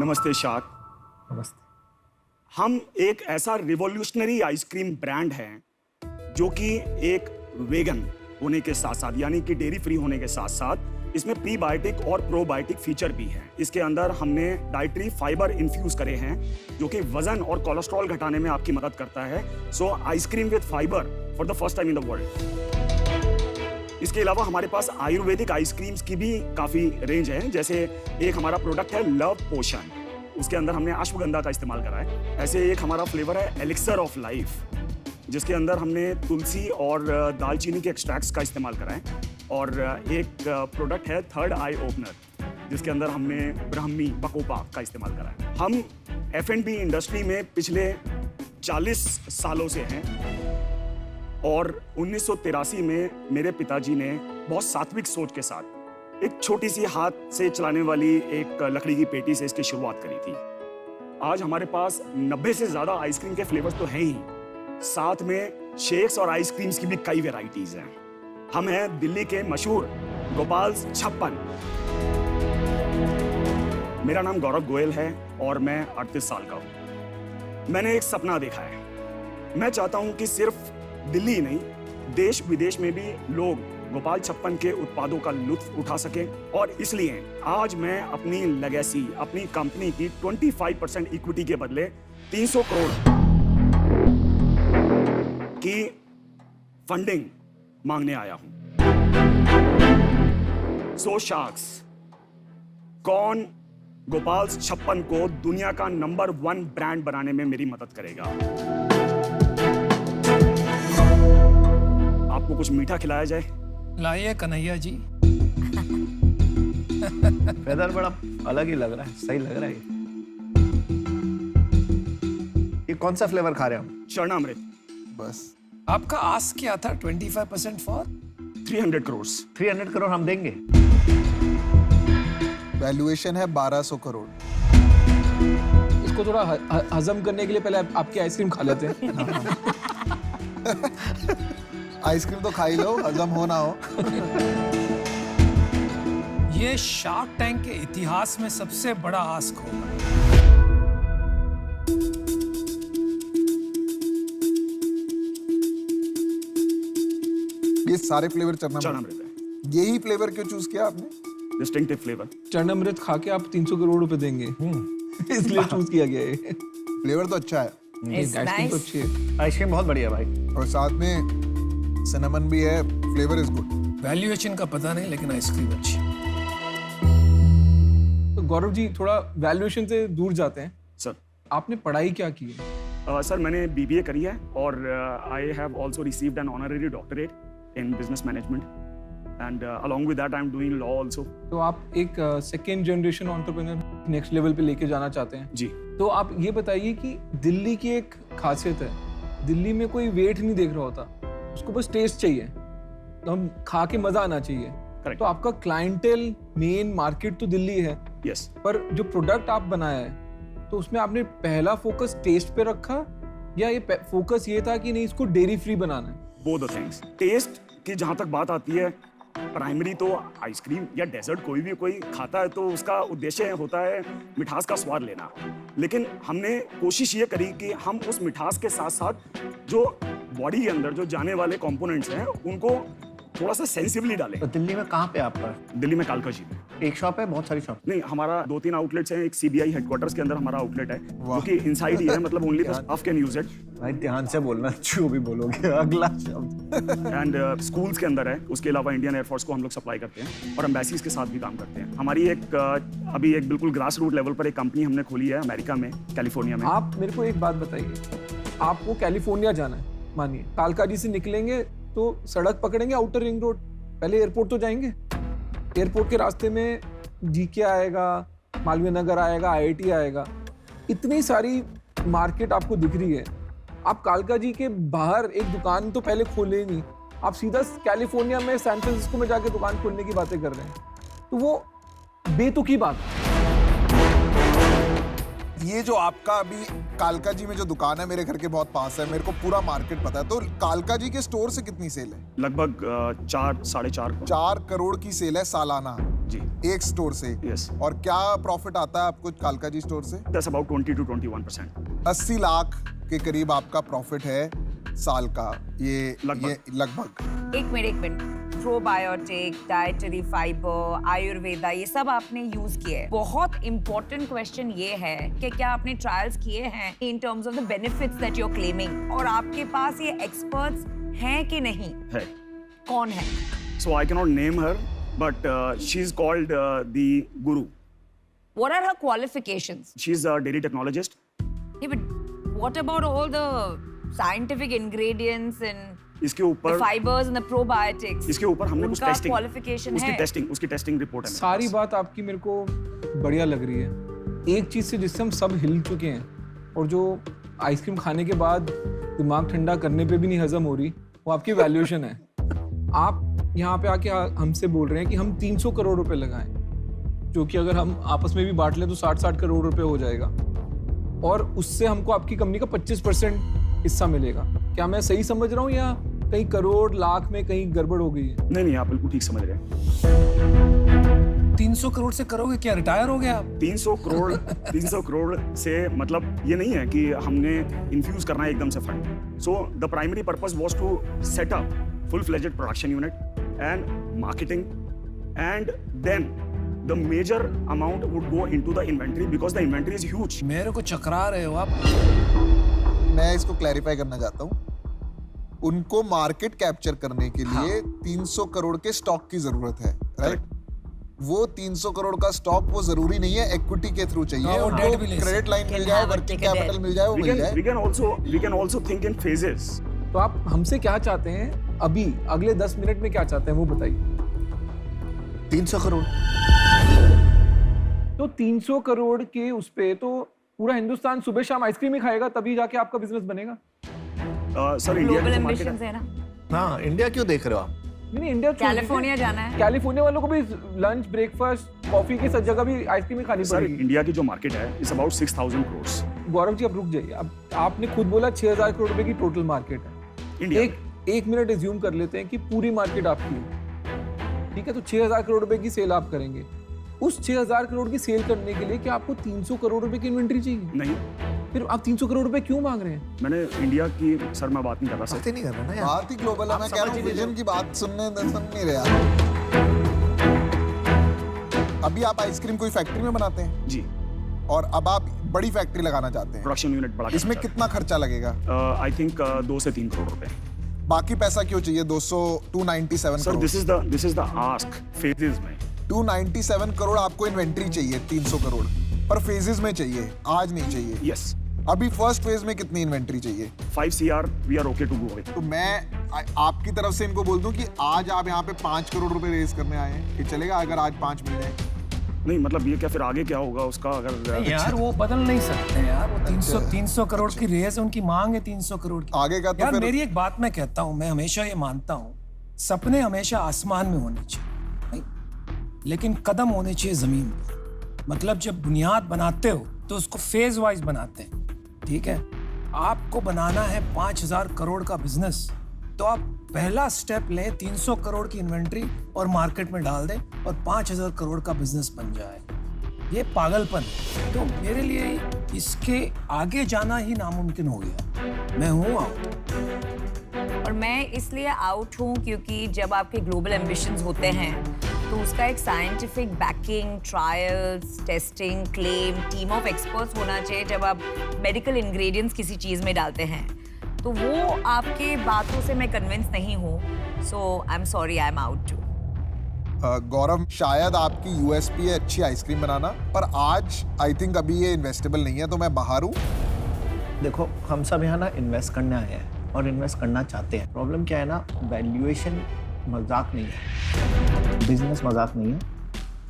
नमस्ते शाक। नमस्ते। हम एक ऐसा रिवॉल्यूशनरी आइसक्रीम ब्रांड है जो कि एक वेगन होने के साथ साथ यानी कि डेयरी फ्री होने के साथ साथ इसमें प्रीबायोटिक और प्रोबायोटिक फीचर भी हैं। इसके अंदर हमने डाइटरी फाइबर इन्फ्यूज करे हैं जो कि वजन और कोलेस्ट्रॉल घटाने में आपकी मदद करता है। सो ice cream with fibre for the first time in the world. इसके अलावा हमारे पास आयुर्वेदिक आइसक्रीम्स की भी काफ़ी रेंज है। जैसे एक हमारा प्रोडक्ट है लव पोशन, उसके अंदर हमने अश्वगंधा का इस्तेमाल करा है। ऐसे एक हमारा फ्लेवर है एलिक्सर ऑफ लाइफ, जिसके अंदर हमने तुलसी और दालचीनी के एक्सट्रैक्ट्स का इस्तेमाल करा है। और एक प्रोडक्ट है थर्ड आई ओपनर, जिसके अंदर हमने ब्राह्मी बकोपा का इस्तेमाल करा है। हम F&B इंडस्ट्री में पिछले 40 सालों से हैं और 1983 में मेरे पिताजी ने बहुत सात्विक सोच के साथ एक छोटी सी हाथ से चलाने वाली एक लकड़ी की पेटी से इसकी शुरुआत करी थी। आज हमारे पास 90 से ज़्यादा आइसक्रीम के फ्लेवर्स तो हैं ही, साथ में शेक्स और आइसक्रीम्स की भी कई वेराइटीज़ हैं। हम हैं दिल्ली के मशहूर गोपाल्स छप्पन। मेरा नाम गौरव गोयल है और मैं 38 साल का हूँ। मैंने एक सपना देखा है। मैं चाहता हूँ कि सिर्फ दिल्ली ही नहीं, देश विदेश में भी लोग गोपाल छप्पन के उत्पादों का लुत्फ उठा सकें। और इसलिए आज मैं अपनी लेगेसी, अपनी कंपनी की 25% इक्विटी के बदले 300 करोड़ की फंडिंग मांगने आया हूं। सो शार्क्स, कौन गोपाल छप्पन को दुनिया का नंबर 1 ब्रांड बनाने में मेरी मदद करेगा? आपको कुछ मीठा खिलाया जाए? लाइए कन्हैया जी। वेदर बड़ा अलग ही लग रहा है, सही लग रहा है। ये कौन सा फ्लेवर खा रहे हैं हम? चरणामृत। बस आपका आस्क क्या था? 25% फॉर 300 करोड़। 300 करोड़ हम देंगे। वैल्यूएशन है 1200 करोड़। इसको थोड़ा हजम करने के लिए पहले आपकी आइसक्रीम खा लेते हैं। आइसक्रीम तो खा ही लो, हजम हो ना हो। ये शार्क टैंक के इतिहास में सबसे बड़ा आस्क होगा। ये सारे फ्लेवर चरणामृत है। यही फ्लेवर क्यों चूज किया आपने? Distinctive flavour. चरणामृत खा के आप 300 करोड़ रुपए देंगे, इसलिए चूज किया गया है। फ्लेवर तो अच्छा है आइसक्रीम तो अच्छी है। आइसक्रीम बहुत बढ़िया भाई। और साथ में सिनेमन भी है। Flavour is good. वैल्यूएशन का पता नहीं, लेकिन आइसक्रीम अच्छी। तो गौरव जी, थोड़ा वैल्यूएशन से दूर जाते हैं। सर, आपने पढ़ाई क्या की है? सर मैंने BBA करी है और I have also received an honorary doctorate in business management and along with that I am doing law also। तो आप एक second generation entrepreneur next level पे लेके जाना चाहते हैं जी। तो आप ये बताइए कि दिल्ली की एक खासियत है, दिल्ली में कोई वेट नहीं देख रहा होता, उसको बस टेस्ट चाहिए, तो हम खा के मजा आना चाहिए। Correct। तो आपका क्लाइंटेल मेन मार्केट तो दिल्ली है, यस। पर जो प्रोडक्ट आप बनाया है तो उसमें आपने पहला फोकस टेस्ट पे रखा या ये फोकस ये था कि नहीं इसको डेयरी फ्री बनाना है? Both the things. टेस्ट की जहाँ तक बात आती है, प्राइमरी तो आइसक्रीम या डेजर्ट कोई खाता है तो उसका उद्देश्य होता है मिठास का स्वाद लेना। लेकिन हमने कोशिश ये करी कि हम उस मिठास के साथ साथ जो बॉडी के अंदर जो जाने वाले कंपोनेंट्स हैं उनको थोड़ा सा सेंसिबली डालें। तो दिल्ली में कहाँ पे आपका? दिल्ली में कालका जी में एक शॉप है, बहुत सारी शॉप? नहीं, हमारा 2-3 आउटलेट्स हैं। एक CBI हेडक्वार्टर्स के अंदर हमारा आउटलेट है जो कि इनसाइड ही है, मतलब only the staff can use it. भाई ध्यान से बोलना, जो भी बोलोगे अगला शब्द। एंड स्कूल्स के अंदर है। उसके अलावा इंडियन एयरफोर्स को हम लोग सप्लाई करते हैं और एम्बेसीज के साथ भी काम करते हैं। हमारी एक अभी एक बिल्कुल ग्रास रूट लेवल पर एक कंपनी हमने खोली है अमेरिका में, कैलिफोर्निया में। आप मेरे को एक बात बताइए, आपको कैलिफोर्निया जाना है, मानिए कालका जी से निकलेंगे तो सड़क पकड़ेंगे आउटर रिंग रोड, पहले एयरपोर्ट तो जाएंगे। एयरपोर्ट के रास्ते में GK आएगा, मालवीय नगर आएगा, IIT आएगा, इतनी सारी मार्केट आपको दिख रही है। आप कालका जी के बाहर एक दुकान तो पहले खोले नहीं, आप सीधा कैलिफोर्निया में सैन फ्रांसिस्को में जाके दुकान खोलने की बातें कर रहे हैं, तो वो बेतुकी बात है। ये जो आपका अभी कालका जी में जो दुकान है मेरे घर के बहुत पास है, मेरे को पूरा मार्केट पता है। तो कालका जी के स्टोर से कितनी सेल है? लगभग 4-4.5 4 करोड़ की सेल है सालाना। जी एक स्टोर से। यस, और क्या प्रॉफिट आता है आपको कालका जी स्टोर से? That's about 20 to 21%। 80 लाख के करीब आपका प्रॉफिट है साल का, ये लगभग। एक minute, probiotic, dietary fibre, Ayurveda, ये सब आपने यूज किए हैं। बहुत इंपॉर्टेंट क्वेश्चन ये है कि क्या आपने ट्रायल्स किए हैं in terms of the benefits that you are claiming, और आपके पास ये एक्सपर्ट्स हैं कि नहीं? है। कौन है? So I cannot name her, but she's called the Guru. What are her qualifications? She's a dairy technologist. Yeah, but what about all the scientific ingredients and इसके the ऊपर fibers and the probiotics? इसके ऊपर हमने कुछ उनका testing, qualification उसकी है? Testing report है मेरे सारी पास। बात आपकी मेरे को बढ़िया लग रही है। एक चीज़ से जिससे हम सब हिल चुके हैं और जो आइसक्रीम खाने के बाद दिमाग ठंडा करने पे भी नहीं हजम हो रही, वो आपकी वैल्यूएशन है। आप यहाँ पे आके हमसे बोल रहे हैं कि हम 300 करोड़ रुपए लगाएं, जो कि अगर हम आपस में भी बांट लें तो 60-60 करोड़ रुपए हो जाएगा, और उससे हमको आपकी कंपनी का 25% हिस्सा मिलेगा। क्या मैं सही समझ रहा हूँ या कहीं करोड़ लाख में कहीं गड़बड़ हो गई है? नहीं, आप बिल्कुल ठीक समझ रहे हैं। 300 करोड़ से करोगे क्या? रिटायर हो गया आप? 300 करोड़ से मतलब ये नहीं है कि हमने इन्फ्यूज करना है एकदम से fund. So the primary purpose was to set up full fledged production unit and marketing, and then the major amount would go into the inventory because the inventory is huge. मेरे को चकरा रहे हो आप। मैं इसको क्लैरिफाई करना चाहता हूँ। उनको मार्केट कैप्चर करने के लिए 300 करोड़ के स्टॉक की जरूरत है, राइट? वो 300 करोड़ का स्टॉक वो जरूरी नहीं है इक्विटी के थ्रू चाहिए, हाँ, वो उनको debt भी ले क्रेडिट लाइन मिल Can जाए, have a working take a capital debt. मिल जाए, वो मिल जाए। we can also think in phases. तो आप हमसे क्या चाहते हैं अभी, अगले 10 मिनट में क्या चाहते हैं वो बताइए। 300 करोड़। तो 300 करोड़ के उस पे तो पूरा हिंदुस्तान सुबह शाम आइसक्रीम ही खाएगा, तभी जाके आपका बिजनेस बनेगा। सर इंडिया ग्लोबल की जो मार्केट एम्बिशंस है, है ना? हाँ, इंडिया क्यों देख रहे हो आप? नहीं इंडिया कैलिफोर्निया जाना है। कैलिफोर्निया वालों को भी लंच ब्रेकफास्ट कॉफी की सब जगह भी आइसक्रीम ही खानी सर पड़ेगी। इंडिया की जो मार्केट है इज अबाउट 6,000 करोड़। गौरव जी अब रुक जाइए, अब आपने खुद बोला 6,000 करोड़ रुपए की टोटल मार्केट है। इंडिया एक मिनट एज्यूम कर लेते हैं कि पूरी मार्केट आपकी है, ठीक है? तो 6,000 करोड़ रुपए की सेल आप करेंगे। उस 6,000 करोड़ की सेल करने के लिए क्या आपको 300 करोड़ रुपए की इन्वेंट्री चाहिए? नहीं, फिर आप 300 करोड़ रुपए क्यों मांग रहे हैं? मैंने इंडिया की सर मैं बात नहीं कर रहा सर। बात ही नहीं कर रहा ना यार। बात ही ग्लोबल है। आप मैं कह रहा समझ हूँ ही नहीं विजन की बात सुन नहीं रहे आप। अभी आप आइसक्रीम कोई फैक्ट्री में बनाते हैं जी, और अब आप बड़ी फैक्ट्री लगाना चाहते हैं, प्रोडक्शन यूनिट बड़ा। इसमें कितना खर्चा लगेगा? आई थिंक 2 से 3 करोड़ रुपए। बाकी पैसा क्यों चाहिए? 297 sir this is the ask phases में। 297 करोड़ आपको इन्वेंट्री चाहिए, 300 करोड़ पर फेजेस में चाहिए, आज नहीं चाहिए। यस, अभी फर्स्ट फेज में कितनी इन्वेंट्री चाहिए? 5 CR we are okay to go with. तो मैं आपकी तरफ से इनको बोल दूं कि आज आप यहाँ पे 5 करोड़ रुपए रेज करने आए हैं, कि चलेगा अगर आज 5 मिल जाए? नहीं मतलब ये क्या फिर आगे क्या होगा उसका अगर यार वो बदल नहीं सकते यार। वो 300 करोड़ की रेस है, उनकी मांग है 300 करोड़ की। आगे का तो यार फिर मेरी एक बात मैं कहता हूँ, मैं हमेशा ये मानता हूँ, सपने हमेशा आसमान में होने चाहिए, नहीं? लेकिन कदम होने चाहिए जमीन पर। मतलब जब बुनियाद बनाते हो तो उसको फेज वाइज बनाते हैं, ठीक है? आपको बनाना है 5,000 करोड़ का बिजनेस, तो आप पहला स्टेप लें, 300 करोड़ की इन्वेंट्री और मार्केट में डाल दें और 5,000 करोड़ का बिजनेस बन जाए। ये पागलपन है। तो मेरे लिए इसके आगे जाना ही नामुमकिन हो गया। मैं हूँ आउट। और मैं इसलिए आउट हूँ क्योंकि जब आपके ग्लोबल एम्बिशंस होते हैं तो उसका एक scientific banking, trials, testing, claim, team of experts होना चाहिए। जब आप मेडिकल इंग्रेडिएंट्स किसी चीज़ में डालते हैं तो वो आपके बातों से मैं कन्विंस नहीं हूँ। So I am sorry, I am out too. Gaurav, शायद आपकी यूएसपी है अच्छी आइसक्रीम बनाना, पर आज आई थिंक अभी ये इन्वेस्टेबल नहीं है, तो मैं बाहर हूँ। देखो, हम सब यहाँ ना इन्वेस्ट करने आए हैं और इन्वेस्ट करना चाहते हैं। प्रॉब्लम क्या है ना, वैल्यूएशन मजाक नहीं है, बिजनेस मजाक नहीं है,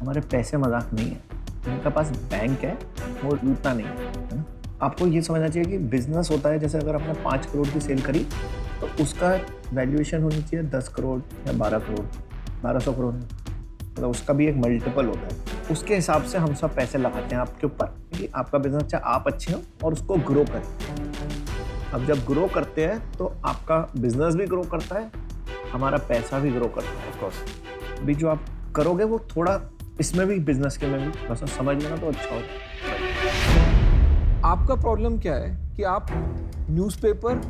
हमारे पैसे मजाक नहीं है। जिनके पास बैंक है वो लूटना नहीं है ना। आपको ये समझना चाहिए कि बिजनेस होता है, जैसे अगर आपने 5 करोड़ की सेल करी तो उसका वैल्यूएशन होनी चाहिए 10 करोड़ या 12 करोड़, 1200 करोड़, मतलब उसका भी एक मल्टीपल होता है। उसके हिसाब से हम सब पैसे लगाते हैं आपके ऊपर कि आपका बिजनेस चाहे आप अच्छे हो और उसको ग्रो करें। अब जब ग्रो करते हैं तो आपका बिजनेस भी ग्रो करता है, हमारा पैसा भी ग्रो करता है। ऑफकोर्स अभी जो आप करोगे वो थोड़ा इसमें भी बिजनेस के में भी थोड़ा सा समझ लेना तो अच्छा होता है। आपका प्रॉब्लम क्या है कि आप न्यूज़पेपर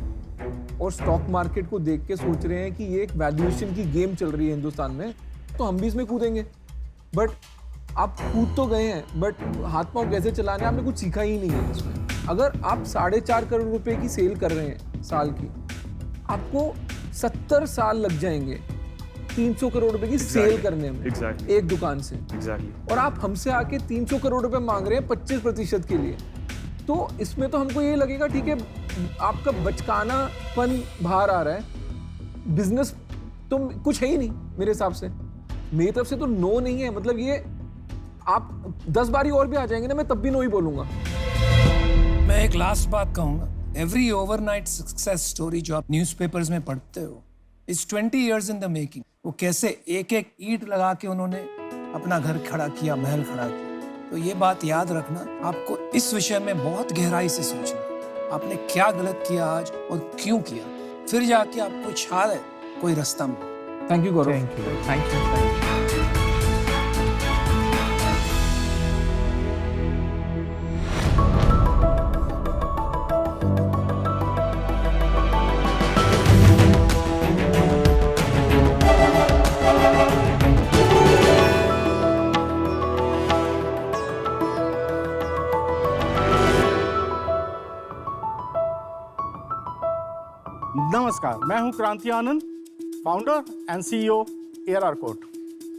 और स्टॉक मार्केट को देख के सोच रहे हैं कि ये एक वैल्यूएशन की गेम चल रही है हिंदुस्तान में, तो हम भी इसमें कूदेंगे। बट आप कूद तो गए हैं, बट हाथ पांव कैसे चलाने आपने कुछ सीखा ही नहीं है इसमें। अगर आप 4.5 करोड़ रुपए की सेल कर रहे हैं साल की, आपको 70 साल लग जाएंगे 300 करोड़ रुपए की सेल करने में एक दुकान से। और आप हमसे आके 300 करोड़ रुपए मांग रहे हैं 25% के लिए। तो इसमें तो हमको ये लगेगा ठीक है आपका बचकानापन बाहर आ रहा है, बिजनेस तो कुछ है ही नहीं मेरे हिसाब से। मेरी तरफ से तो नो नहीं है, मतलब ये आप 10 बारी और भी आ जाएंगे ना, मैं तब भी नो ही बोलूंगा। मैं एक लास्ट बात कहूंगा, एवरी ओवरनाइट सक्सेस स्टोरी जो आप न्यूज़पेपर्स में पढ़ते हो is 20 years in the making. वो कैसे एक एक ईंट लगा के उन्होंने अपना घर खड़ा किया, महल खड़ा किया। तो ये बात याद रखना, आपको इस विषय में बहुत गहराई से सोचना आपने क्या गलत किया आज और क्यों किया, फिर जाके आपको शायद कोई रास्ता मिले। Thank you Gaurav. Thank you. नमस्कार, मैं हूं Kranti Anand, founder and CEO ARR कोट।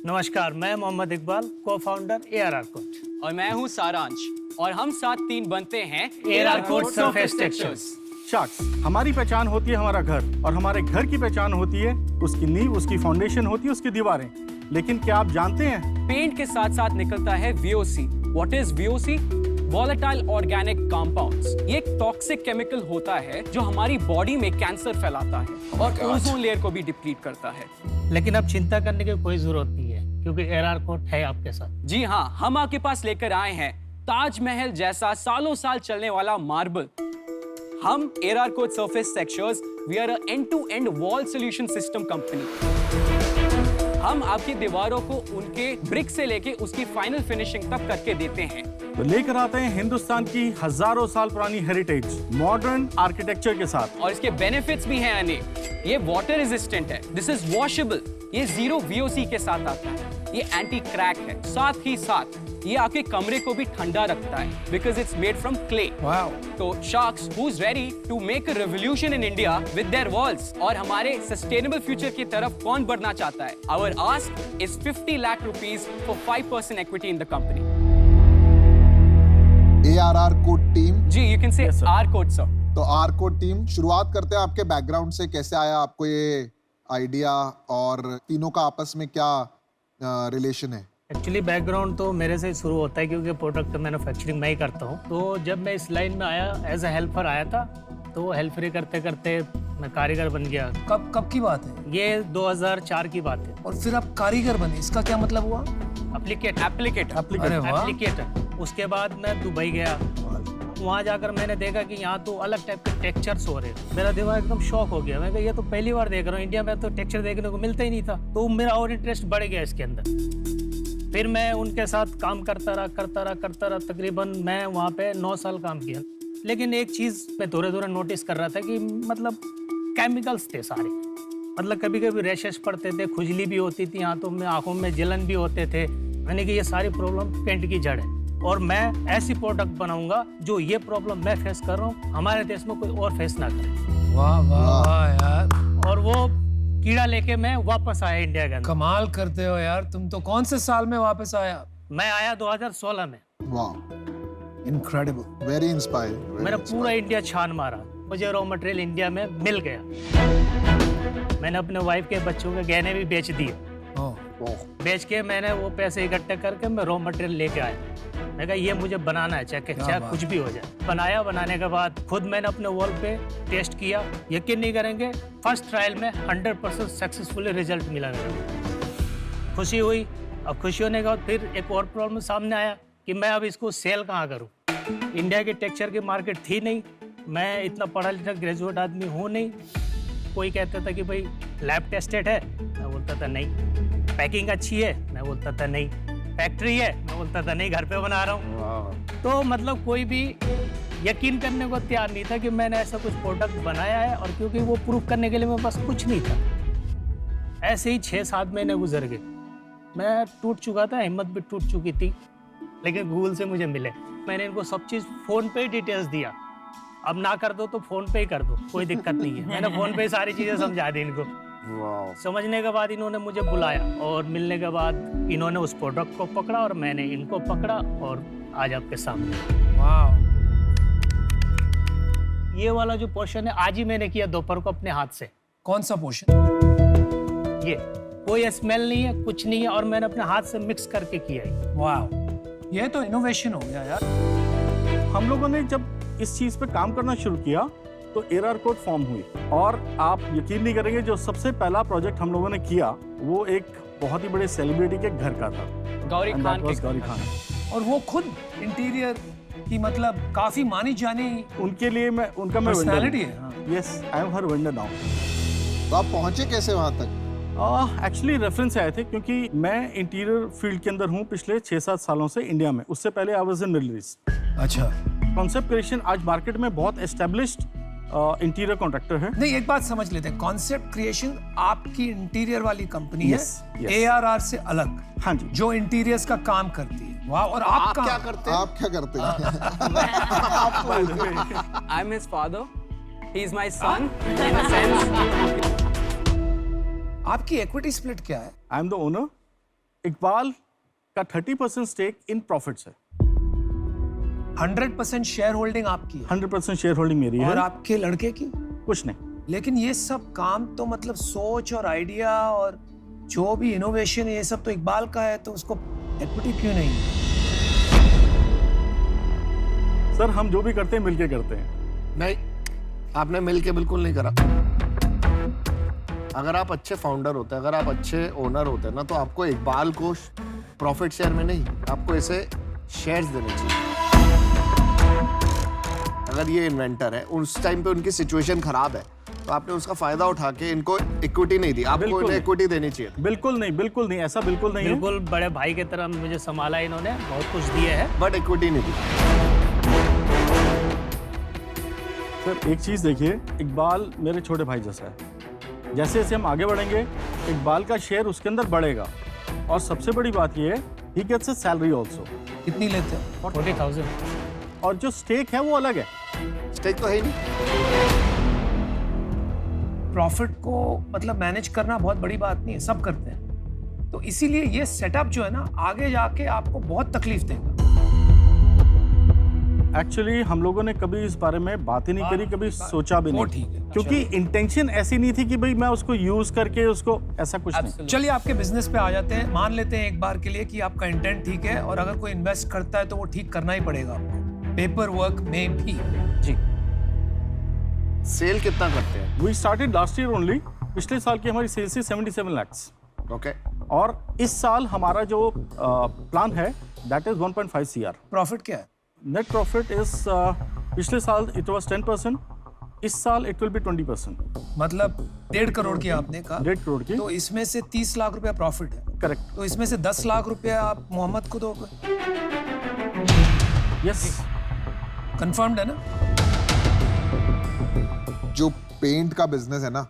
नमस्कार, मैं मोहम्मद इकबाल, को फाउंडर ARR कोट। और मैं हूं सारांश, और हम साथ टीम बनते हैं ARR कोट सरफेस टेक्सचर्स। शख्स, हमारी पहचान होती है हमारा घर, और हमारे घर की पहचान होती है उसकी नींव, उसकी फाउंडेशन होती है उसकी दीवारें। लेकिन क्या आप जानते हैं पेंट के साथ साथ निकलता है VOC। What is VOC? Volatile organic compounds. ये एक टॉक्सिक केमिकल होता है जो हमारी बॉडी में कैंसर फैलाता है और ओजोन लेयर को भी डिप्लीट करता है। लेकिन अब चिंता करने की कोई जरूरत नहीं है, क्योंकि ARR कोट है आपके साथ। जी हाँ, हम आपके पास लेकर आए हैं ताजमहल जैसा सालों साल चलने वाला मार्बल। हम ARR coat surface textures, we are a end-to-end wall solution system company. हम आपकी दीवारों को उनके ब्रिक से लेके उसकी फाइनल फिनिशिंग तक करके देते हैं। तो लेकर आते हैं हिंदुस्तान की हजारों साल पुरानी हेरिटेज मॉडर्न आर्किटेक्चर के साथ। और इसके बेनिफिट्स भी हैं अनेक। ये वाटर रेजिस्टेंट है, दिस इज वॉशेबल, ये 0 VOC के साथ आता है, ये एंटी क्रैक है, साथ ही साथ ये आपके कमरे को भी ठंडा रखता है because it's made from clay. Wow. तो sharks who is ready to make a revolution in India with their walls, और हमारे सस्टेनेबल फ्यूचर की तरफ कौन बढ़ना चाहता है? Our ask is 50 lakh rupees for 5% equity in the company. ARR coat team. जी, you can say R coat sir. तो आर कोट टीम, शुरुआत करते हैं आपके बैकग्राउंड से। कैसे आया आपको ये आइडिया, और तीनों का आपस में क्या रिलेशन है? एक्चुअली बैकग्राउंड तो मेरे से शुरू होता है, क्योंकि प्रोडक्ट मैन्युफैक्चरिंग मैं ही करता हूँ। तो जब मैं इस लाइन में आया एज ए हेल्पर आया था, तो हेल्परी करते करते मैं कारीगर बन गया। कब की बात है? ये 2004 की बात है। और फिर आप कारीगर बने, इसका क्या मतलब हुआ? एप्लीकेटर। अरे वाह। एप्लीकेटर। उसके बाद मैं दुबई गया, वहाँ जाकर मैंने देखा कि यहाँ तो अलग टाइप के टेक्सचर्स हो रहे हैं। मेरा दिमाग एकदम शॉक हो गया। मैं कहा ये तो पहली बार देख रहा हूँ, इंडिया में तो टेक्सचर देखने को मिलता ही नहीं था। तो मेरा और इंटरेस्ट बढ़ गया इसके अंदर। फिर मैं उनके साथ काम करता रहा। तकरीबन मैं वहाँ पे 9 साल काम किया। लेकिन एक चीज़ मैं थोड़े नोटिस कर रहा था कि मतलब केमिकल्स थे सारे। मतलब कभी कभी रैशेस पड़ते थे, खुजली भी होती थी, हाथों में आँखों में जलन भी होते थे। मैंने कहा ये सारी प्रॉब्लम पेंट की जड़ है, और मैं ऐसी प्रोडक्ट बनाऊंगा जो ये प्रॉब्लम मैं फेस कर रहा हूँ हमारे देश में कोई और फेस ना करे। वाह वाह वाह यार, और वो कीड़ा लेके मैं वापस आया इंडिया के अंदर। कमाल करते हो यार तुम तो। कौन से साल में वापस आया? मैं आया 2016 में। वाह, इनक्रेडिबल, वेरी इंस्पायरिंग। मेरा पूरा इंडिया छान मारा, मुझे रॉ मटेरियल इंडिया में मिल गया। मैंने अपने वाइफ के बच्चों के गहने भी बेच दिए। बेच के मैंने वो पैसे इकट्ठे करके मैं रॉ मटेरियल लेके आया। मैं कहा ये मुझे बनाना है, चाहे कुछ भी हो जाए। बनाने के बाद खुद मैंने अपने वॉल पे टेस्ट किया। यकीन नहीं करेंगे, फर्स्ट ट्रायल में 100% सक्सेसफुल रिजल्ट मिला मेरे। खुशी हुई। अब खुशी होने के बाद फिर एक और प्रॉब्लम सामने आया कि मैं अब इसको सेल कहाँ करूँ। इंडिया के टेक्सचर की मार्केट थी नहीं, मैं इतना पढ़ा लिखा ग्रेजुएट आदमी हूँ नहीं। कोई कहता था कि भाई लैब टेस्टेड है, मैं बोलता था नहीं। पैकिंग अच्छी है, मैं बोलता था नहीं। फैक्ट्री है? मैं बोलता था नहीं, घर पे बना रहा हूँ। तो मतलब कोई भी यकीन करने को तैयार नहीं था कि मैंने ऐसा कुछ प्रोडक्ट बनाया है, और क्योंकि वो प्रूफ करने के लिए मेरे पास कुछ नहीं था। ऐसे ही 6-7 महीने गुजर गए, मैं टूट चुका था, हिम्मत भी टूट चुकी थी, लेकिन गूगल से मुझे मिले। मैंने इनको सब चीज़ फ़ोन पे डिटेल्स दिया, अब ना कर दो तो फ़ोन पे ही कर दो, कोई दिक्कत नहीं है। मैंने फ़ोन पे ही सारी चीज़ें समझा दी इनको। समझने के बाद इन्होंने मुझे बुलाया, और मिलने के बाद इन्होंने उस प्रोडक्ट को पकड़ा और मैंने इनको पकड़ा, और आज आपके सामने। वाह, ये वाला जो पोर्शन है आज ही मैंने किया दोपहर को अपने हाथ से। कौन सा पोर्शन? ये कोई स्मेल नहीं है, कुछ नहीं है, और मैंने अपने हाथ से मिक्स करके किया है। वाह, ये तो इनोवेशन हो गया यार। हम लोगों ने जब इस चीज़ पे काम करना शुरू किया तो एआरआर कोड फॉर्म हुई, और आप यकीन नहीं करेंगे, जो सबसे पहला प्रोजेक्ट हम लोगों ने किया वो एक बहुत ही बड़े सेलिब्रिटी के घर का था, Gauri And Khan that was के गौरी खान। और वो खुद इंटीरियर की मतलब काफी मानी जानी उनके लिए मैं पर्सनालिटी है। हाँ। Yes, I am her vendor now. तो आप पहुंचे कैसे वहां तक? एक्चुअली रेफरेंस आए थे, क्योंकि मैं इंटीरियर फील्ड के अंदर हूँ पिछले 6-7 सालों से इंडिया में। उससे पहले I was in middle east. अच्छा, कॉन्सेप्ट क्रिएशन आज मार्केट में बहुत एस्टेब्लिश्ड इंटीरियर कॉन्ट्रैक्टर है। नहीं, एक बात समझ लेते हैं, कॉन्सेप्ट क्रिएशन आपकी इंटीरियर वाली कंपनी Yes, है, yes. ARR से अलग, हाँ जी। जो इंटीरियर्स का काम करती है। वाह, और आप क्या कहाँ? करते हैं? आप क्या करते हैं? I am his father, he is my son in a sense. आपकी इक्विटी स्प्लिट क्या है? I am the owner. Iqbal का 30% स्टेक इन प्रॉफिट्स है। 100% शेयर होल्डिंग आपकी है, 100% शेयर होल्डिंग मेरी है। और आपके लड़के की? कुछ नहीं। लेकिन ये सब काम तो मतलब सोच और आइडिया और जो भी इनोवेशन है, ये सब तो इकबाल का है, तो उसको इक्विटी क्यों नहीं? सर, हम जो भी करते हैं मिलके करते हैं। नहीं, आपने मिलके बिल्कुल नहीं करा। अगर आप अच्छे फाउंडर होते, अगर आप अच्छे ओनर होते ना, तो आपको इकबाल को प्रॉफिट शेयर में नहीं, आपको ऐसे शेयर्स देने चाहिए। अगर ये इन्वेंटर है, उस टाइम पे उनकी सिचुएशन खराब है, तो आपने उसका फायदा उठा के इनको इक्विटी नहीं दी, आपको बिल्कुल इन्हें नहीं। इक्विटी देनी चाहिए। बिल्कुल नहीं, बिल्कुल नहीं, ऐसा बिल्कुल नहीं है। बिल्कुल बड़े भाई की तरह मुझे संभाला इन्होंने, बहुत कुछ दिए है। बट इक्विटी नहीं दी। सर, एक चीज़ देखिए, इकबाल मेरे छोटे भाई जैसा है। जैसे जैसे हम आगे बढ़ेंगे, इकबाल का शेयर उसके अंदर बढ़ेगा, और सबसे बड़ी बात ये है, he gets a salary also. कितनी लेते हो? 40,000। और जो स्टेक है वो अलग है। स्टेक तो है ही नहीं। प्रॉफिट को मतलब मैनेज करना बहुत बड़ी बात नहीं है, सब करते हैं। तो इसीलिए ये सेटअप जो है ना, आगे जाके आपको बहुत तकलीफ देगा। एक्चुअली हम लोगों ने कभी इस बारे में बात ही नहीं करी, कभी सोचा भी वो नहीं, ठीक है। क्योंकि इंटेंशन ऐसी नहीं थी कि भाई मैं उसको यूज करके उसको, ऐसा कुछ नहीं। चलिए आपके बिजनेस पे आ जाते हैं। मान लेते हैं एक बार के लिए कि आपका इंटेंट ठीक है, और अगर कोई इन्वेस्ट करता है तो वो ठीक करना ही पड़ेगा आपको, पेपर वर्क में भी। जी। सेल कितना करते हैं? We started last year only. पिछले साल की हमारी सेल्स थी 77 lakhs, ओके। और इस साल हमारा जो प्लान है दैट इज 1.5 CR। प्रॉफिट क्या है? नेट प्रॉफिट इज, पिछले साल इट वाज 10%, इस साल इट विल बी 20%। मतलब 1.5 करोड़ की आपने कहा, 1.5 करोड़ की। तो इसमें से 30 लाख रुपया प्रॉफिट है। करेक्ट। तो इसमें से 10 लाख रुपया आप मोहम्मद को दोगे? यस। कंफर्म्ड है ना? जो पेंट का बिजनेस है ना,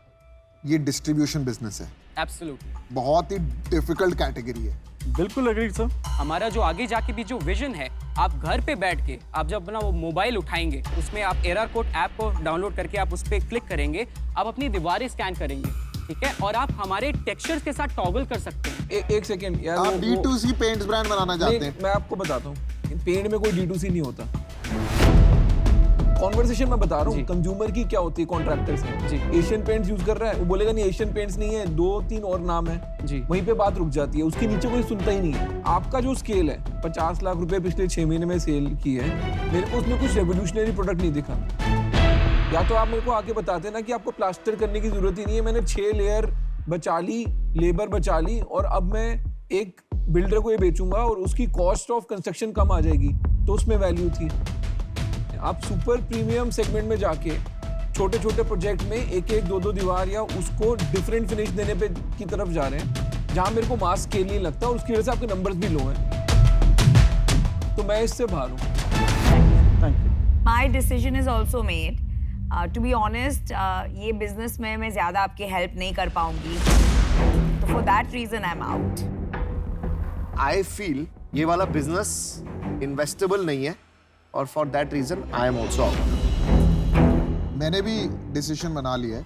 ये डिस्ट्रीब्यूशन बिजनेस है, एब्सोल्युटली। बहुत ही डिफिकल्ट कैटेगरी है। बिल्कुल एग्री सर। हमारा जो आगे जाके भी जो विजन है, आप घर पे बैठ के आप जब अपना वो मोबाइल उठाएंगे, उसमें आप एआरआर कोड ऐप को डाउनलोड करके आप उस पर क्लिक करेंगे, आप अपनी दीवारें स्कैन करेंगे, ठीक है, और आप हमारे टेक्सचर्स के साथ टॉगल कर सकते हैं। एक सेकेंड यार, आप D2C पेंट्स ब्रांड बनाना चाहते हैं? मैं आपको बताता हूँ, पेंट में कोई D2C नहीं होता। कॉन्वर्सेशन में बता रहा हूँ, कंज्यूमर की क्या होती है कॉन्ट्रैक्टर से। जी। एशियन पेंट्स यूज कर रहा है, वो बोलेगा नहीं एशियन पेंट्स नहीं है, 2-3 और नाम है जी। वहीं पे बात रुक जाती है, उसके नीचे कोई सुनता ही नहीं है। आपका जो स्केल है 50 लाख रुपए पिछले 6 महीने में सेल की है, मेरे को उसमें कुछ रेवोल्यूशनरी प्रोडक्ट नहीं दिखा। या तो आप मेरे को आके बताते ना कि आपको प्लास्टर करने की जरूरत ही नहीं है, मैंने 6 लेयर बचा ली, लेबर बचा ली, और अब मैं एक बिल्डर को ये बेचूंगा और उसकी कॉस्ट ऑफ कंस्ट्रक्शन कम आ जाएगी, तो उसमें वैल्यू थी। आप सुपर प्रीमियम सेगमेंट में जाके छोटे छोटे प्रोजेक्ट में 1-1, 2-2 दीवार या उसको डिफरेंट फिनिश देने पे की तरफ जा रहे हैं, जहां मेरे को मास स्केल नहीं लगता, और उसकी वजह से आपके नंबर्स भी लो हैं। तो मैं इससे बाहर हूँ। Thank you. My decision is also made. To be honest, ये business में मैं ज़्यादा आपकी help नहीं कर पाऊंगी. तो for that reason I'm out. I feel ये वाला बिजनेस इन्वेस्टेबल नहीं है और for that reason I am also out. मैंने भी डिसीजन बना लिया है।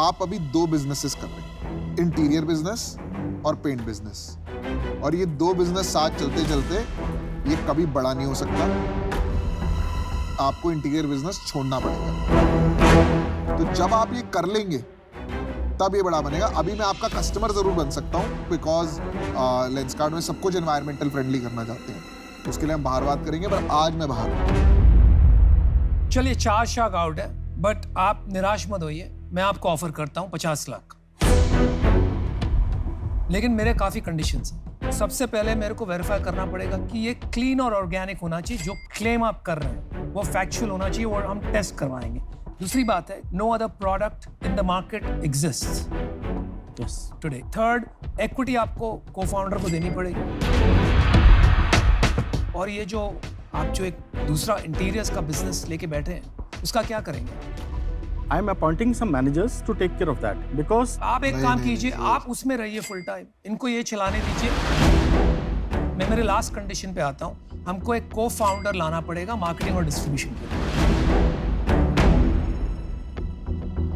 आप अभी 2 बिजनेसेस कर रहे हैं, इंटीरियर बिजनेस और पेंट बिजनेस, और ये 2 बिजनेस साथ चलते चलते ये कभी बड़ा नहीं हो सकता। आपको इंटीरियर बिजनेस छोड़ना पड़ेगा। तो जब आप ये कर लेंगे तब ये बड़ा बनेगा। अभी मैं आपका कस्टमर जरूर बन सकता हूँ, बिकॉज लेंसकार्ट में सब कुछ एनवायरमेंटल फ्रेंडली करना चाहते हैं। उसके लिए हम बाहर बात करेंगे, पर आज मैं बाहर हूँ। चलिए 4 शाख आउट है, बट आप निराश मत होइए, मैं आपको ऑफर करता हूँ 50 लाख। लेकिन मेरे काफी कंडीशंस हैं। सबसे पहले मेरे को वेरीफाई करना पड़ेगा कि ये क्लीन और ऑर्गेनिक होना चाहिए। जो क्लेम आप कर रहे हैं वो फैक्चुअल होना चाहिए और हम टेस्ट करवाएंगे। दूसरी बात है, no other product in the market exists today. Third, equity आपको को-फाउंडर को देनी पड़ेगी। और ये जो आप जो एक दूसरा इंटीरियर्स का बिजनेस लेके बैठे हैं, उसका क्या करेंगे? I am appointing some managers to take care of that because आप एक काम कीजिए, आप उसमें रहिए फुल टाइम, इनको ये चलाने दीजिए। मैं मेरे लास्ट कंडीशन पे आता हूँ, हमको एक को फाउंडर लाना पड़ेगा मार्केटिंग और डिस्ट्रीब्यूशन के लिए।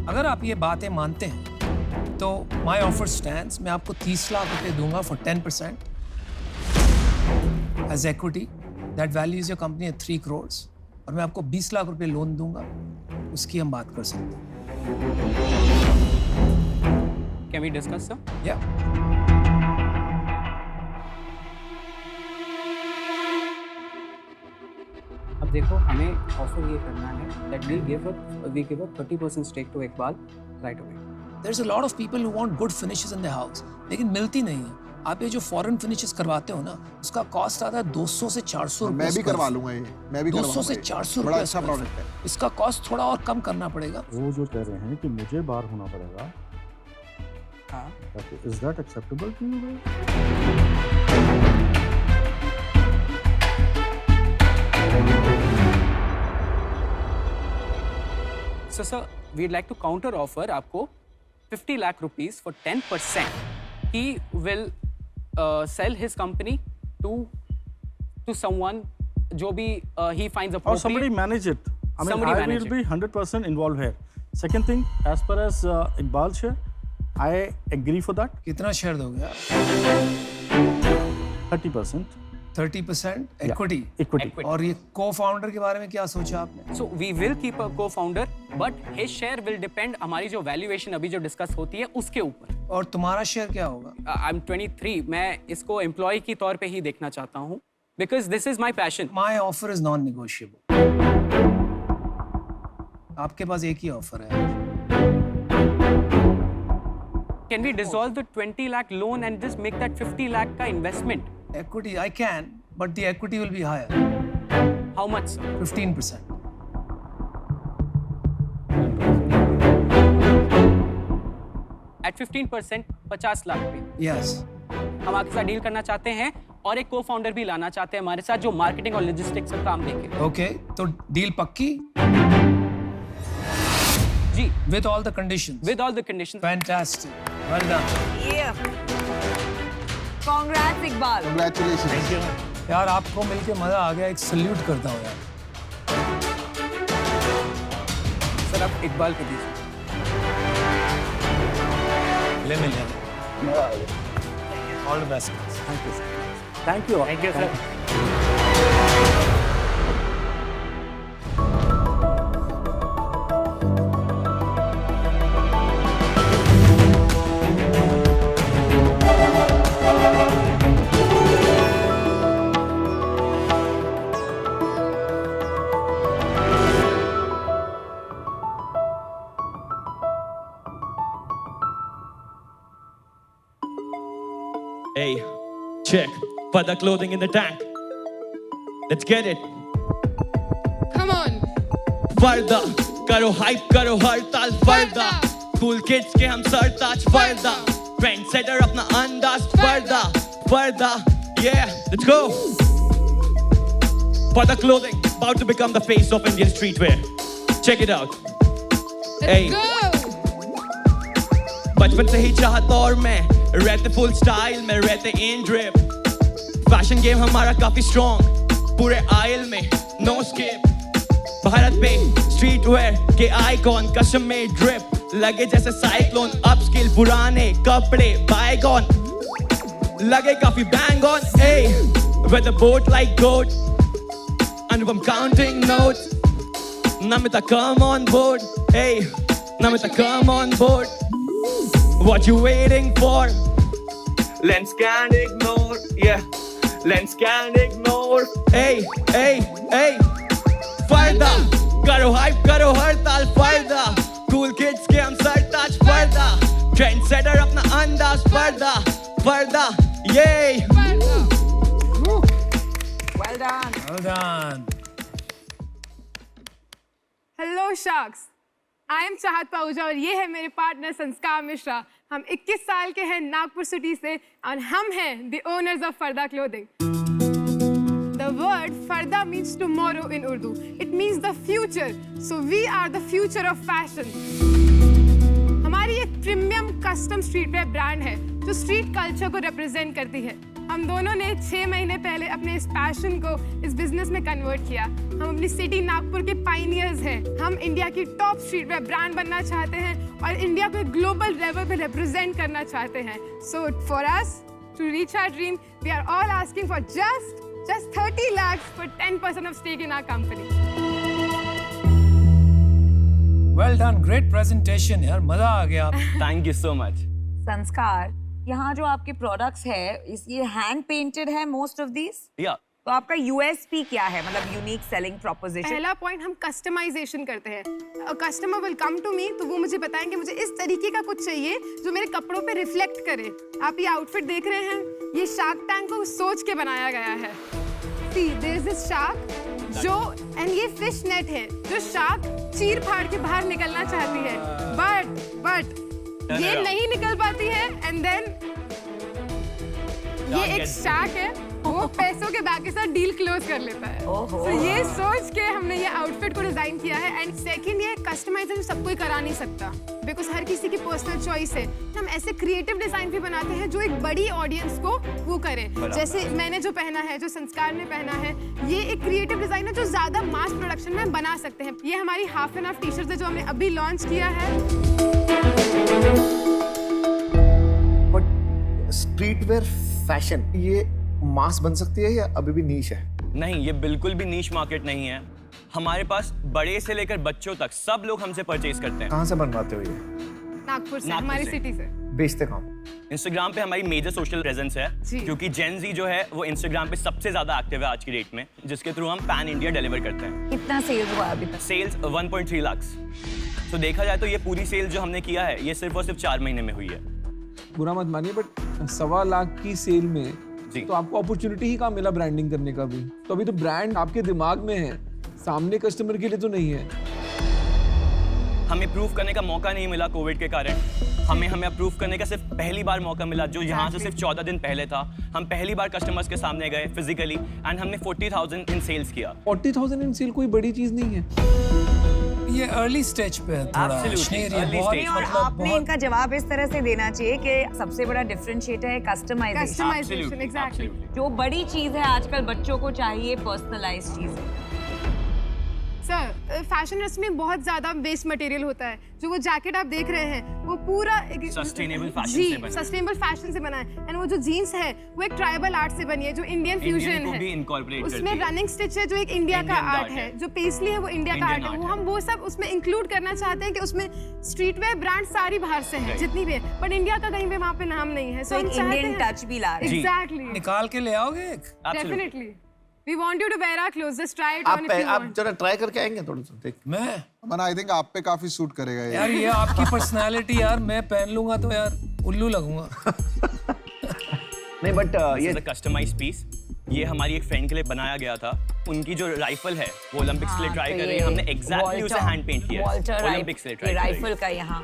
अगर आप ये बातें मानते हैं तो माई ऑफर स्टैंड्स, मैं आपको 30 लाख रुपए दूंगा for 10% as equity. That values your company at 3 crore, और मैं आपको 20 लाख रुपए लोन दूंगा। उसकी हम बात कर सकते हैं। Can we discuss, sir? Yeah. अब देखो, हमें ऑफर ये करना है that we give a 30% stake to Iqbal right away. There's a lot of people who want good finishes in their house, लेकिन मिलती नहीं है। आप ये जो फॉरेन फिनिशेस करवाते हो ना, उसका कॉस्ट आता है 200 से 400 रुपए। मैं भी करवा लूंगा ये, मैं भी 200 से 400 रुपए। बड़ा अच्छा प्रोडक्ट है। इसका कॉस्ट थोड़ा और कम करना पड़ेगा। वो जो कह रहे हैं कि मुझे बाहर होना पड़ेगा, हाँ। is that acceptable to you? So, sir, we'd like to counter offer आपको 50 lakh rupees for 10%. He will sell his company to someone जो भी he finds appropriate. Or somebody manage it. I mean, Somebody I manage will be 100% involved here. Second thing, as far as Iqbal share, I agree for that. कितना share दोगे आप? 30%. 30% equity. Equity. और ये को founder के बारे में क्या सोचा आपने? So we will keep a co-founder, but his share will depend हमारी जो valuation अभी जो डिस्कस होती है उसके ऊपर। और तुम्हारा शेयर क्या होगा? I'm 23. मैं इसको एम्प्लॉय की तौर पे ही देखना चाहता हूँ, because this is my passion. My offer is non-negotiable. आपके पास एक ही ऑफर है। Can we dissolve the 20 lakh loan and just make that 50 lakh का investment? Equity, I can, but the equity will be higher. How much, sir? 15%. At 15%, 50 lakh पे Yes. हम आपके साथ deal करना चाहते हैं और एक को-फाउंडर भी लाना चाहते हैं हमारे साथ जो मार्केटिंग और लॉजिस्टिक्स का काम देखे। Okay, तो डील पक्की? जी, With all the conditions. with all the conditions. Fantastic. Well done. Yeah. Congrats, Iqbal. Congratulations. यार आपको मिलके मजा आ गया, एक सल्यूट करता हूँ यार। सर आप इकबाल को दीजिए। ले मिल जाए। All the best. Thank you, sir. Thank you. Thank you, sir. Hey, check. Further clothing in the tank. Let's get it. Come on. Farda, karo hype, karo har tal farda. Cool kids ke hum sartaaj farda. Trendsetter apna andaz farda, farda. Yeah, let's go. For the clothing, about to become the face of Indian streetwear. Check it out. Hey. Go! बचपन से ही चाहता और मैं रहते full style में रहते इन drip fashion game हमारा काफी स्ट्रॉन्ग पूरे आयल में नो स्किप भारत पे स्ट्रीट वेयर के आइकॉन कस्टम मेड ड्रिप लगे जैसे साइक्लोन अपस्किल पुराने कपड़े बायगॉन लगे काफी bang on A with a boat like goat and I'm counting notes Namita come on board hey Namita come on board What you waiting for? Lens can't ignore, yeah. Lens can't ignore. Hey, hey, hey. Farda, karo hype, karo har taal farda. Cool kids ke hum sartaaj farda. Trendsetter apna andaz farda, farda, yay. Well done. Well done. Hello sharks, I am चाहत पाहुजा और ये है मेरे partner संस्कार मिश्रा। हम 21 साल के हैं नागपुर सिटी से और हम हैं the owners of Farda clothing. The word Farda means tomorrow in Urdu. It means the future, so we are the future of fashion. हमारी एक प्रीमियम कस्टम स्ट्रीटवेयर ब्रांड है जो स्ट्रीट कल्चर को रिप्रेजेंट करती है। हम दोनों ने 6 महीने पहले अपने इस पैशन को इस बिजनेस में कन्वर्ट किया। हम अपनी सिटी नागपुर के पायनियर्स हैं। हम इंडिया की टॉप स्ट्रीटवेयर ब्रांड बनना चाहते हैं और इंडिया को एक ग्लोबल लेवल पे रिप्रेजेंट करना चाहते हैं। So for us to reach our dream we are all asking for just 30 lakhs for 10% of stake in our company. Well done. Great presentation यार, मजा आ गया। Thank you so much. संस्कार, यहाँ जो आपके प्रोडक्ट्स है ये हैंड पेंटेड है मोस्ट ऑफ दीज। Yeah. तो आपका यूएसपी क्या है, मतलब यूनिक सेलिंग प्रोपोजिशन? पहला पॉइंट हम कस्टमाइजेशन करते हैं। Customer will come to me तो वो मुझे बताएंगे मुझे इस तरीके का कुछ चाहिए जो मेरे कपड़ों पे रिफ्लेक्ट करे। आप ये आउटफिट देख रहे हैं, ये शार्क टैंक को सोच के बनाया गया है। सी देयर इज दिस शार्क जो एंड ये फिश नेट है जो शार्क चीर फाड़ के बाहर निकलना चाहती है बट ये नहीं निकल पाती है एंड देन ये एक शार्क है वो पैसों के बैग के साथ डील क्लोज कर लेता है। तो ये सोच के हमने ये आउटफिट को डिजाइन किया है। एंड सेकंड ये कस्टमाइजेशन सब कोई करा नहीं सकता बिकॉज हर किसी की पर्सनल चॉइस है। हम ऐसे क्रिएटिव डिजाइन भी बनाते हैं जो एक बड़ी ऑडियंस को वो करे। जैसे मैंने जो पहना है, जो संस्कार ने पहना है, ये एक क्रिएटिव डिजाइन है जो ज्यादा मास प्रोडक्शन में बना सकते हैं। ये हमारी half and half T shirt है जो हमने अभी लॉन्च किया है। बट स्ट्रीटवेयर फैशन ये मास बन सकती है या अभी भी नीश है? नहीं, ये बिल्कुल भी नीश मार्केट नहीं है। हमारे पास बड़े से लेकर बच्चों तक सब लोग हमसे परचेज करते हैं। कहाँ से बनवाते हो ये? नागपुर से, नागपुर हमारी से। सिटी से। बेचते कहाँ? इंस्टाग्राम पे हमारी मेजर सोशल प्रेजेंस है जी। क्योंकि जेन जी जो है वो इंस्टाग्राम पे सबसे ज्यादा एक्टिव है आज की डेट में, जिसके थ्रू हम पैन इंडिया डिलीवर करते हैं। कितना सेल्स हुआ अभी तक? सेल्स 1.3 लाख। तो देखा जाए तो ये पूरी सेल जो हमने किया है ये सिर्फ और सिर्फ 4 महीने में हुई है। बुरा मत मानिए बट 1.25 लाख की सेल में जी। तो आपको अपॉर्चुनिटी ही कहाँ मिला ब्रांडिंग करने का भी? तो अभी तो ब्रांड आपके दिमाग में है, सामने कस्टमर के लिए तो नहीं है। हमें प्रूव करने का मौका नहीं मिला कोविड के कारण। हमें अप्रूव करने का सिर्फ पहली बार मौका मिला जो यहाँ से सिर्फ 14 दिन पहले था। हम पहली बार कस्टमर्स के सामने गए फिजिकली एंड हमने 40,000 इन सेल्स किया। 40,000 इन सेल कोई बड़ी चीज नहीं है। ये अर्ली स्टेज पे है थोड़ा। Absolutely, शेर, ये early बहुत stage। और मतलब आपने बहुत इनका जवाब इस तरह से देना चाहिए कि सबसे बड़ा डिफरेंशिएटर है customisation. Customisation, Absolutely, exactly. absolutely। जो बड़ी चीज है आजकल बच्चों को चाहिए पर्सनलाइज्ड चीजें। सर फैशन में बहुत ज्यादा वेस्ट मटेरियल होता है। जो वो जैकेट आप देख रहे हैं वो पूरा Sustainable fashion जी से बना है। सस्टेनेबल फैशन से बना है। एंड वो जो जीन्स है वो एक ट्राइबल आर्ट से बनी है जो इंडियन फ्यूजन को है। भी incorporate उसमें करती है। रनिंग स्टिच है जो एक इंडिया का Indian आर्ट art है। है। जो पेस्ली है वो इंडिया का Indian आर्ट है। art वो है। हम वो सब उसमें इंक्लूड करना चाहते हैं कि उसमें स्ट्रीटवेयर ब्रांड सारी बाहर से हैं जितनी भी है बट इंडिया का कहीं पे वहाँ पे नाम नहीं है। तो एक इंडियन टच भी ला रहे हैं। एग्जैक्टली, निकाल के ले आओगे एक? Absolutely। Definitely. We want you to wear our clothes. Just try it on if you आप want. जरा ट्राई करके आएंगे थोड़ा सा देख। मैं मन आई थिंक आप पे काफी सूट करेगा ये। यार ये आपकी पर्सनालिटी यार, मैं पहन लूंगा तो यार उल्लू लगूंगा। नहीं बट ये ये कस्टमाइज्ड पीस ये हमारी एक फ्रेंड के लिए बनाया गया था। उनकी जो राइफल है वो ओलंपिक्स के लिए ट्राई कर रही है। हमने एग्जैक्टली उसे हैंड पेंट किया है। वॉल्टर ओलंपिक्स के लिए ट्राई राइफल का यहाँ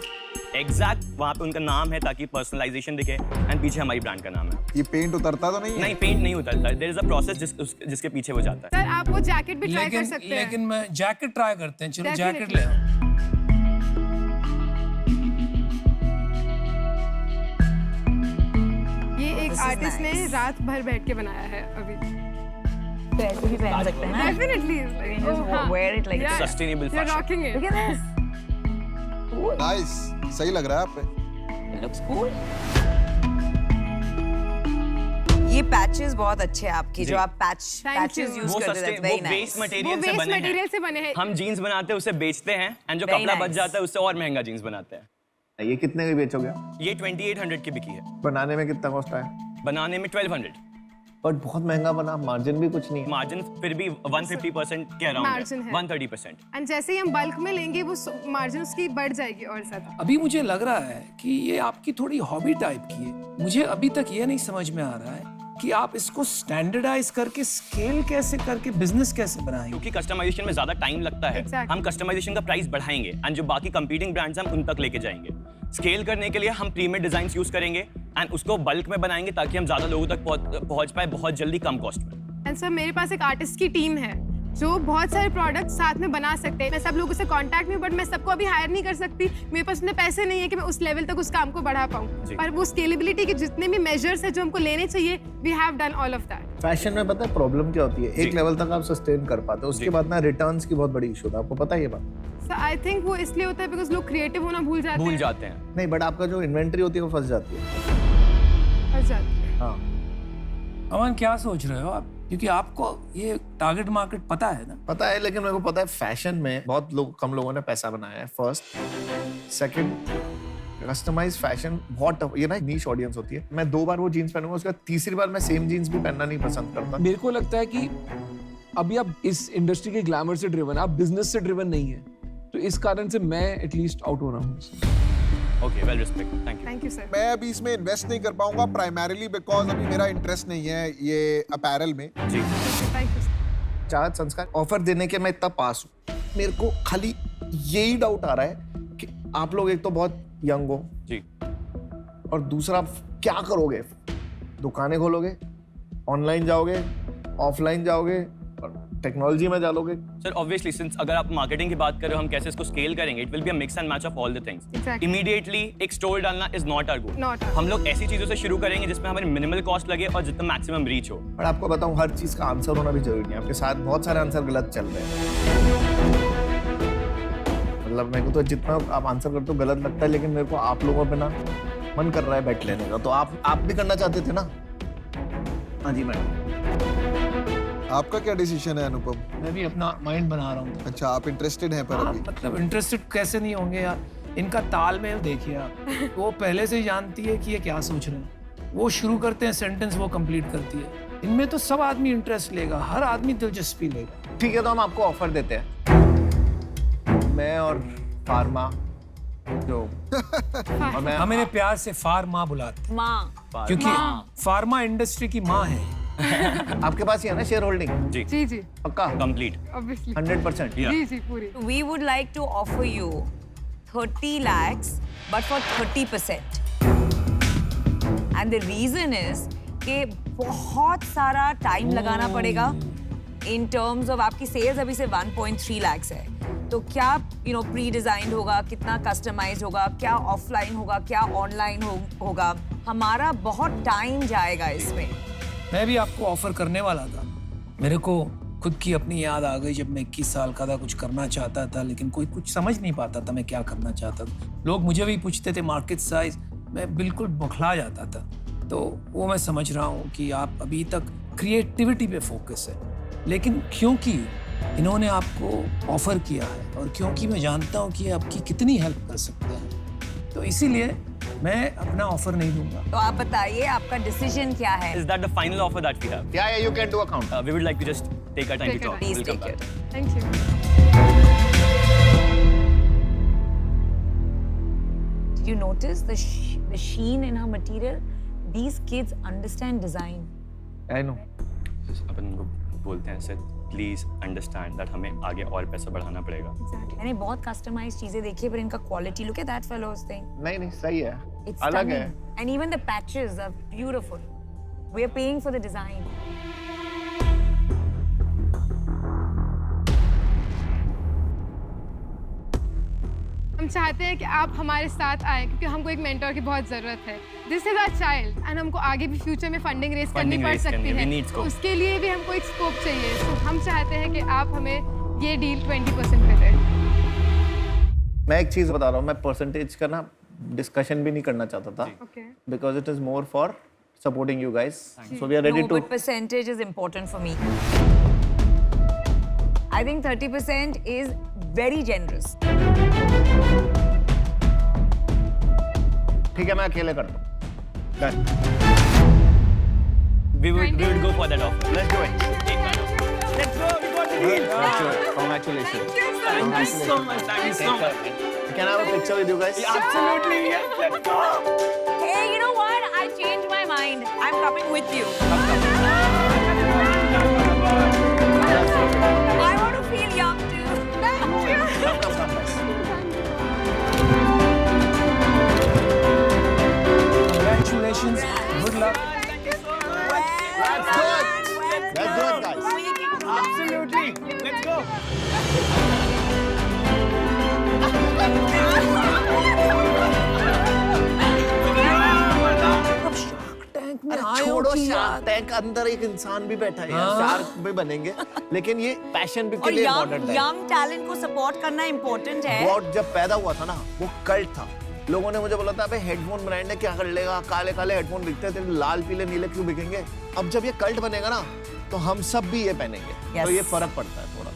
एग्जैक्ट वहाँ पे उनका नाम है ताकि पर्सनलाइजेशन दिखे, एंड पीछे हमारी ब्रांड का नाम है। ये पेंट उतरता तो नहीं है? नहीं, पेंट नहीं उतरता, देयर इज अ प्रोसेस जिसके पीछे वो जाता है। सर आप वो जैकेट भी ट्राई कर लेकिन सकते हैं। लेकिन मैं जैकेट ट्राई करते हैं, चलो जैकेट Definitely. ले आओ। ये एक This is आर्टिस्ट ने nice. रात भर बैठ के बनाया है अभी। तो ऐसे भी पहन सकते हैं ना? Definitely. can just wear it like Yeah. Sustainable You're fashion. rocking it. Look at this. Nice, सही लग रहा है आप पे। It looks cool. ये पैचेस बहुत अच्छे हैं आपकी, जो आप Thank पैचेस you. यूज वो करते हैं, वेरी वेस्ट नाइस। वो मटेरियल से वेस्ट बने मटेरियल हैं। से बने हैं। हम जीन्स बनाते हैं, उसे बेचते हैं, एंड जो Very कपड़ा बच nice. जाता है उससे और महंगा जीन्स बनाते हैं। ये कितने की बेचोगे? ये 2800 की बिकी है, बनाने में कितना कॉस्ट आया? बनाने में 1200। बट बहुत महंगा बना, मार्जिन भी कुछ नहीं है। मार्जिन फिर भी 150% के अराउंड Margin है, है। 130%। एंड जैसे ही हम बल्क में लेंगे वो मार्जिन उसकी बढ़ जाएगी और ज्यादा। अभी मुझे लग रहा है कि ये आपकी थोड़ी हॉबी टाइप की है। मुझे अभी तक ये नहीं समझ में आ रहा है कि आप इसको स्टैंडर्डाइज करके स्केल कैसे करके बिजनेस कैसे बनाएंगे। क्योंकि कस्टमाइजेशन में ज्यादा टाइम लगता है, Exactly. हम कस्टमाइजेशन का प्राइस बढ़ाएंगे, एंड जो बाकी कंपीटिंग ब्रांड्स हैं हम उन तक लेके जाएंगे। स्केल करने के लिए हम प्रीमियम डिजाइन यूज करेंगे, एंड उसको बल्क में बनाएंगे ताकि हम ज्यादा लोगों तक पहुंच पाए बहुत जल्दी, कम कॉस्ट में। एंड सर मेरे पास एक आर्टिस्ट की टीम है जो बहुत सारे प्रोडक्ट साथ में बना सकते हैं। मैं सब लोगों से कांटेक्ट में, बट मैं सबको अभी हायर नहीं कर सकती। मेरे पास इतने पैसे नहीं है कि मैं उस लेवल तक उस काम को बढ़ा पाऊँ। पर वो स्केलेबिलिटी के जितने भी मेजर्स है जो हमको लेने चाहिए, we have done all of that. Fashion में पता है प्रॉब्लम क्या होती है? एक लेवल तक आप सस्टेन कर पाते हो, उसके बाद ना रिटर्न्स की बहुत बड़ी इशू है। आपको पता है ये बात? सर आई थिंक वो इसलिए होता है बिकॉज लोग क्रिएटिव होना भूल जाते हैं। नहीं, बट आपका जो इन्वेंट्री होती है वो फंस जाती है। फंस जाते हैं। हाँ, अमन क्या सोच रहे हो आप? क्योंकि आपको ये टारगेट मार्केट पता है ना। पता है, लेकिन मेरे को पता है फैशन में बहुत लोग, कम लोगों ने पैसा बनाया है। फर्स्ट, सेकंड, कस्टमाइज फैशन बहुत tough- ये ना नीश ऑडियंस होती है। मैं 2 बार वो जीन्स पहनूंगा, उसके बाद तीसरी बार मैं सेम जीन्स भी पहनना नहीं पसंद करता। मेरे को लगता है कि अभी आप इस इंडस्ट्री के ग्लैमर से ड्रिवन, आप बिजनेस से ड्रिवन नहीं है, तो इस कारण से मैं एटलीस्ट आउट हो रहा हूँ। Okay, well respect, thank you. Thank you sir. मैं अभी इसमें इन्वेस्ट नहीं कर पाऊंगा प्राइमरीली बिकॉज अभी मेरा इंटरेस्ट नहीं है ये अपैरल में। जी, थैंक यू सर। चाहत संस्कार ऑफर देने के मैं इतना पास हूँ। मेरे को खाली यही डाउट आ रहा है कि आप लोग एक तो बहुत यंग हो, जी। और दूसरा क्या करोगे? दुकानें खोलोगे, ऑनलाइन जाओगे, ऑफलाइन जाओगे, टेक्नोलॉजी में डालोगे? सर ऑब्वियसली, सिंस अगर आप मार्केटिंग की बात कर रहे हो, हम कैसे इसको स्केल करेंगे, it will be a mix and match of all the things. Exactly. Immediately एक स्टोर डालना is not our goal. Not our हम लोग ऐसी चीजों से शुरू करेंगे जिसमें हमारी मिनिमल कॉस्ट लगे और जितना मैक्सिमम रीच हो। पर आपको बताऊं, हर चीज का आंसर होना भी जरूरी नहीं है। आपके साथ बहुत सारे आंसर गलत चल रहे हैं। मतलब मेरे को तो जितना आप आंसर करते हो गलत लगता है, लेकिन मेरे को आप लोगों पे ना मन कर रहा है बैठ लेने का। तो आप भी करना चाहते थे ना? हाँ जी मैडम। आपका क्या डिसीजन है अनुपम? मैं भी अपना माइंड बना रहा हूँ। अच्छा, आप इंटरेस्टेड हैं पर हाँ, अभी? मतलब इंटरेस्टेड कैसे नहीं होंगे यार। इनका तालमेल देखिए आप। वो पहले से ही जानती है कि ये क्या सोच रहे हैं। वो शुरू करते हैं सेंटेंस, वो कंप्लीट करती है। इनमें तो सब आदमी इंटरेस्ट लेगा, हर आदमी दिलचस्पी लेगा। ठीक है, तो हम आपको ऑफर देते हैं। मैं और फार्मा जो और मैं हम इन्हें प्यार से फार्मा बुलाते हैं, माँ, क्योंकि फार्मा इंडस्ट्री की माँ है। आपके पास ही है ना शेयर होल्डिंग? जी, जी जी पक्का? Complete, obviously 100%? जी जी पूरी। we would like to offer you 30 lakhs but for 30%. And the reason is कि बहुत सारा टाइम लगाना पड़ेगा in terms of आपकी सेल्स अभी से 1.3 lakhs है, तो क्या प्री डिजाइन होगा, कितना कस्टमाइज होगा, क्या ऑफलाइन होगा, क्या ऑनलाइन होगा, हमारा बहुत टाइम जाएगा इसमें। मैं भी आपको ऑफर करने वाला था। मेरे को खुद की अपनी याद आ गई जब मैं 21 साल का था, कुछ करना चाहता था लेकिन कोई कुछ समझ नहीं पाता था मैं क्या करना चाहता था। लोग मुझे भी पूछते थे मार्केट साइज, मैं बिल्कुल बौखला जाता था। तो वो मैं समझ रहा हूँ कि आप अभी तक क्रिएटिविटी पे फोकस है, लेकिन क्योंकि इन्होंने आपको ऑफर किया है और क्योंकि मैं जानता हूँ कि ये आपकी कितनी हेल्प कर सकते हैं, तो इसीलिए मैं अपना ऑफर नहीं दूंगा। तो आप बताइए आपका डिसीजन क्या है? Is that the final offer that we have? Yeah, you can do a count. We would like to just take our time Take to our talk. Please We'll come take back. it. Thank you. Did you notice the sheen in her material? These kids understand design. I know. अपन को बोलते हैं sir please understand that हमें आगे और पैसा बढ़ाना पड़ेगा। मैंने बहुत कस्टमाइज्ड चीजें देखी है पर इनका quality look at that fellow's thing नहीं नहीं सही है, इट्स अलग है। And even the patches are beautiful we are paying for the design. हम चाहते हैं कि आप हमारे साथ आए क्योंकि हमको एक मेंटर की बहुत ज़रूरत है। This is our child and हमको आगे भी फ्यूचर में फंडिंग रेज करनी पड़ सकती है, उसके लिए भी हमको एक स्कोप चाहिए। तो हम चाहते हैं कि आप हमें ये डील 20% पे दें। मैं एक चीज़ बता रहा हूँ, मैं परसेंटेज का ना डिस्कशन भी नहीं करना चाहता था, Okay. Because it is more for supporting you guys, so we are ready No, two. but percentage is important for me. I think 30% is very generous. ठीक है, मैं अकेले करता हूँ। Done. We would go for that offer. Let's do it. Let's go. We got the deal. Congratulations. Thank you so much. Thank you so much. Can I have a picture with you guys? Absolutely. Yes. Let's go. Hey, you know what? I changed my mind. I'm coming with you. I want to feel young too. Thank you. Come, guys. Congratulations. Good luck. Let's do it. Let's do it, guys. Absolutely. Let's go. छोड़ो shark tank, अंदर एक इंसान भी बैठा है, shark भी बनेंगे, लेकिन ये पैशन भी के और लिए इम्पोर्टेंट है। young talent को सपोर्ट करना इम्पोर्टेंट है। वॉट जब पैदा हुआ था ना, वो कल्ट था। लोगों ने मुझे बोला था अबे हेडफोन ब्रांड है, क्या कर लेगा, काले काले हेडफोन बिकते हैं, तेरे लाल पीले नीले क्यों बिकेंगे। अब जब ये कल्ट बनेगा ना, तो हम सब भी ये पहनेंगे, तो ये फर्क पड़ता है थोड़ा।